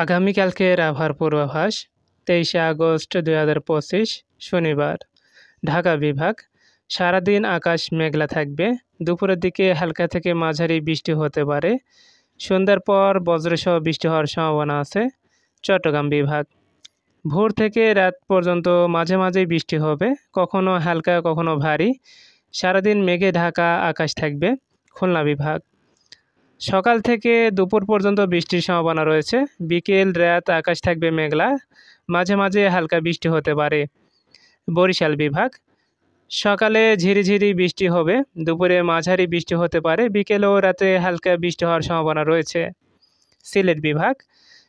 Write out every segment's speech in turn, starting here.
আগামীকালকের আবহাওয়ার পূর্বাভাস 23 আগস্ট 2025 শনিবার। ঢাকা বিভাগ সারাদিন আকাশ মেঘলা থাকবে। দুপুরের দিকে হালকা থেকে মাঝারি বৃষ্টি হতে পারে। সন্ধ্যার পর বজ্রসহ বৃষ্টি হওয়ার সম্ভাবনা আছে। চট্টগ্রাম বিভাগ ভোর থেকে রাত পর্যন্ত মাঝে মাঝেই বৃষ্টি হবে, কখনো হালকা কখনো ভারী। সারাদিন মেঘে ঢাকা আকাশ থাকবে। খুলনা বিভাগ সকাল থেকে দুপুর পর্যন্ত বৃষ্টির সম্ভাবনা রয়েছে। বিকেল রাত আকাশ থাকবে মেঘলা, মাঝে মাঝে হালকা বৃষ্টি হতে পারে। বরিশাল বিভাগ সকালে ঝিরিঝিরি বৃষ্টি হবে, দুপুরে মাঝারি বৃষ্টি হতে পারে, বিকেল ও রাতে হালকা বৃষ্টি হওয়ার সম্ভাবনা রয়েছে। সিলেট বিভাগ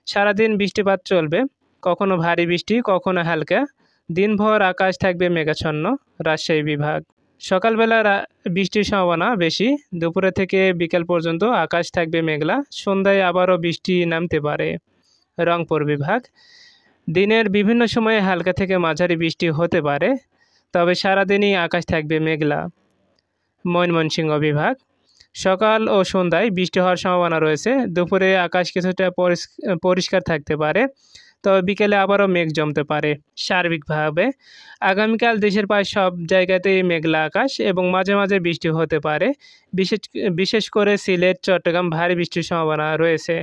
সারাদিন বৃষ্টিপাত চলবে, কখনো ভারী বৃষ্টি কখনো হালকা। দিনভর আকাশ থাকবে মেঘাচ্ছন্ন। রাজশাহী বিভাগ সকালবেলা বৃষ্টির সম্ভাবনা বেশি, দুপুরে থেকে বিকেল পর্যন্ত আকাশ থাকবে মেঘলা, সন্ধ্যায় আবারও বৃষ্টি নামতে পারে। রংপুর বিভাগ দিনের বিভিন্ন সময়ে হালকা থেকে মাঝারি বৃষ্টি হতে পারে, তবে সারাদিনই আকাশ থাকবে মেঘলা। ময়মনসিংহ বিভাগ সকাল ও সন্ধ্যায় বৃষ্টি হওয়ার সম্ভাবনা রয়েছে। দুপুরে আকাশ কিছুটা পরিষ্কার থাকতে পারে, তবে বিকেলে আবারও মেঘ জমতে পারে। সার্বিকভাবে আগামীকাল দেশের প্রায় সব জায়গাতেই মেঘলা আকাশ এবং মাঝে মাঝে বৃষ্টি হতে পারে। বিশেষ করে সিলেট, চট্টগ্রাম ভারী বৃষ্টির সম্ভাবনা রয়েছে।